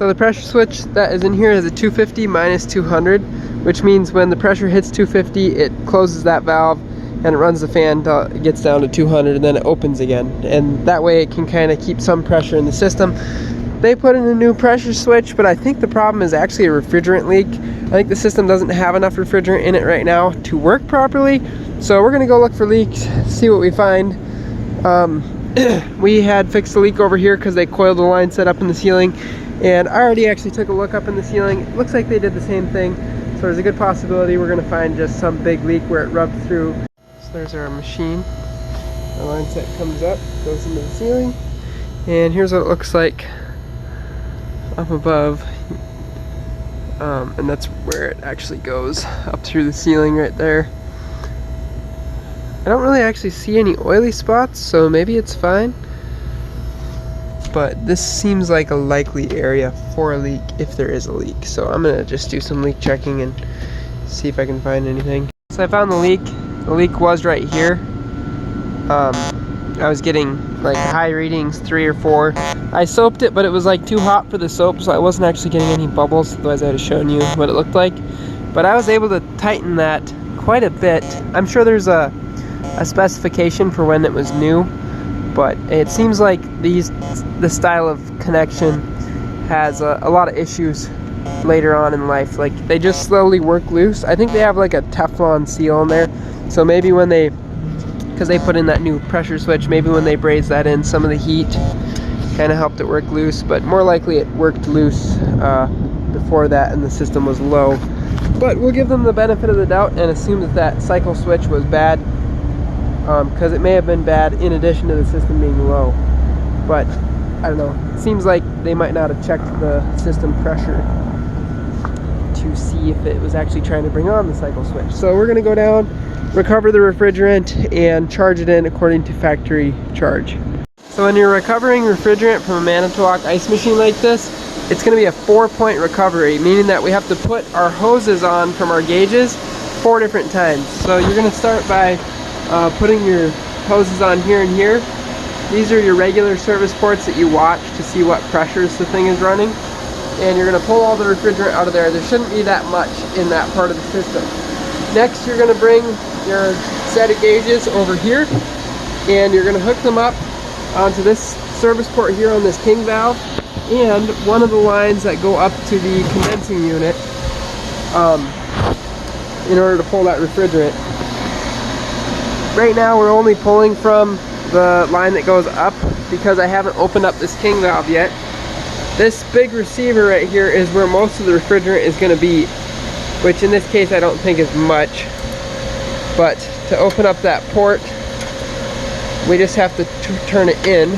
So the pressure switch that is in here is a 250 minus 200, which means when the pressure hits 250, it closes that valve and it runs the fan till it gets down to 200, and then it opens again. And that way it can kind of keep some pressure in the system. They put in a new pressure switch, but I think the problem is actually a refrigerant leak. I think the system doesn't have enough refrigerant in it right now to work properly. So we're gonna go look for leaks, see what we find. We had fixed the leak over here because they coiled the line set up in the ceiling, and I already actually took a look up in the ceiling. It looks like they did the same thing, so there's a good possibility we're gonna find just some big leak where it rubbed through. So there's our machine. The line set comes up, goes into the ceiling, and here's what it looks like up above. And that's where it actually goes, up through the ceiling right there. I don't really actually see any oily spots, so maybe it's fine. But this seems like a likely area for a leak if there is a leak. So I'm gonna just do some leak checking and see if I can find anything. So I found the leak. The leak was right here. I was getting like high readings, 3 or 4. I soaped it, but it was like too hot for the soap, so I wasn't actually getting any bubbles, otherwise I would have shown you what it looked like. But I was able to tighten that quite a bit. I'm sure there's a specification for when it was new, but it seems like this style of connection has a lot of issues later on in life. Like, they just slowly work loose. I think they have like a Teflon seal in there, so maybe when because they put in that new pressure switch, maybe when they braze that in, some of the heat kind of helped it work loose, but more likely it worked loose before that and the system was low. But we'll give them the benefit of the doubt and assume that that cycle switch was bad, because it may have been bad in addition to the system being low. But I don't know, it seems like they might not have checked the system pressure to see if it was actually trying to bring on the cycle switch. So we're gonna go down, recover the refrigerant, and charge it in according to factory charge. So when you're recovering refrigerant from a Manitowoc ice machine like this, it's going to be a 4-point recovery, meaning that we have to put our hoses on from our gauges 4 different times. So you're going to start by putting your hoses on here and here. These are your regular service ports that you watch to see what pressures the thing is running. And you're going to pull all the refrigerant out of there. There shouldn't be that much in that part of the system. Next, you're going to bring your set of gauges over here, and you're going to hook them up onto this service port here on this king valve, and one of the lines that go up to the condensing unit in order to pull that refrigerant. Right now we're only pulling from the line that goes up because I haven't opened up this king valve yet. This big receiver right here is where most of the refrigerant is going to be, which in this case I don't think is much. But to open up that port, we just have to turn it in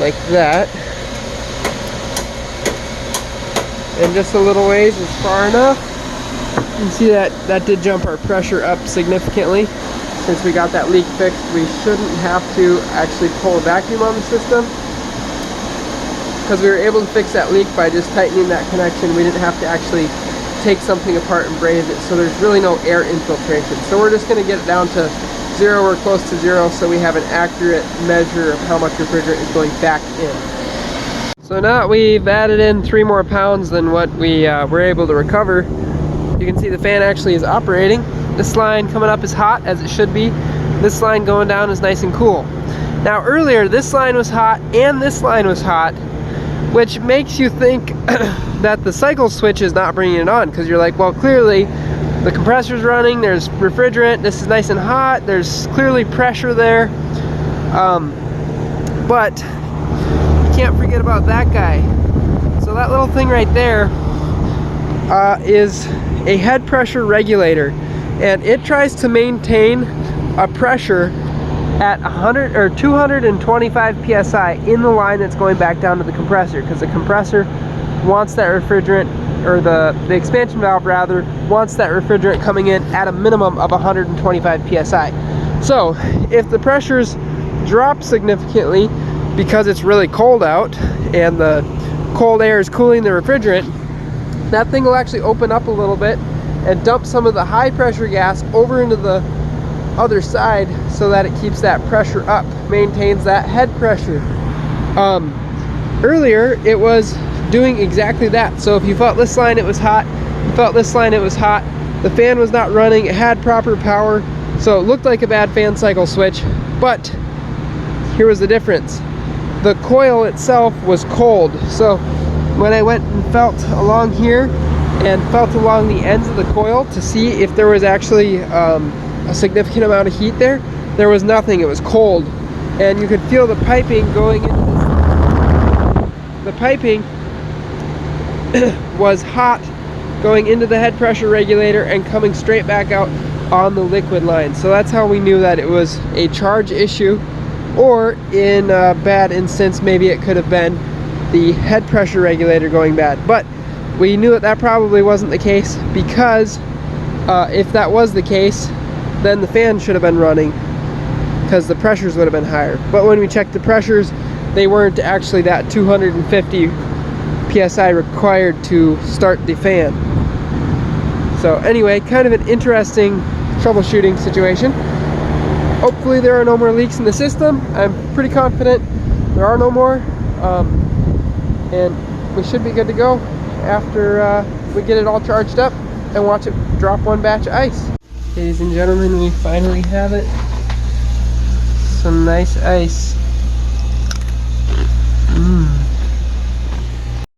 like that, and just a little ways is far enough. You can see that that did jump our pressure up significantly. Since we got that leak fixed, we shouldn't have to actually pull a vacuum on the system, because we were able to fix that leak by just tightening that connection. We didn't have to actually take something apart and braze it, so there's really no air infiltration. So we're just going to get it down to 0 or close to 0, so we have an accurate measure of how much refrigerant is going back in. So now that we've added in 3 more pounds than what we were able to recover, you can see the fan actually is operating. This line coming up is hot, as it should be. This line going down is nice and cool. Now earlier, this line was hot and this line was hot, which makes you think that the cycle switch is not bringing it on, because you're like, well, clearly the compressor's running, there's refrigerant, this is nice and hot, there's clearly pressure there. But you can't forget about that guy. So that little thing right there is a head pressure regulator, and it tries to maintain a pressure at 100 or 225 psi in the line that's going back down to the compressor, because the compressor wants that refrigerant, or the expansion valve rather, wants that refrigerant coming in at a minimum of 125 psi. So if the pressures drop significantly because it's really cold out and the cold air is cooling the refrigerant, that thing will actually open up a little bit and dump some of the high pressure gas over into the other side, so that it keeps that pressure up, maintains that head pressure. earlier it was doing exactly that. So if you felt this line, it was hot. You felt this line, it was hot. The fan was not running. It had proper power, so it looked like a bad fan cycle switch. But here was the difference. The coil itself was cold. So when I went and felt along here and felt along the ends of the coil to see if there was actually a significant amount of heat there, there was nothing. It was cold, and you could feel the piping going into this. The piping was hot going into the head pressure regulator and coming straight back out on the liquid line. So that's how we knew that it was a charge issue, or in a bad instance, maybe it could have been the head pressure regulator going bad. But we knew that that probably wasn't the case, because if that was the case, then the fan should have been running, because the pressures would have been higher. But when we checked the pressures, they weren't actually that 250 psi required to start the fan. So anyway, kind of an interesting troubleshooting situation. Hopefully there are no more leaks in the system. I'm pretty confident there are no more, and we should be good to go after we get it all charged up and watch it drop one batch of ice. Ladies and gentlemen, we finally have it. Some nice ice.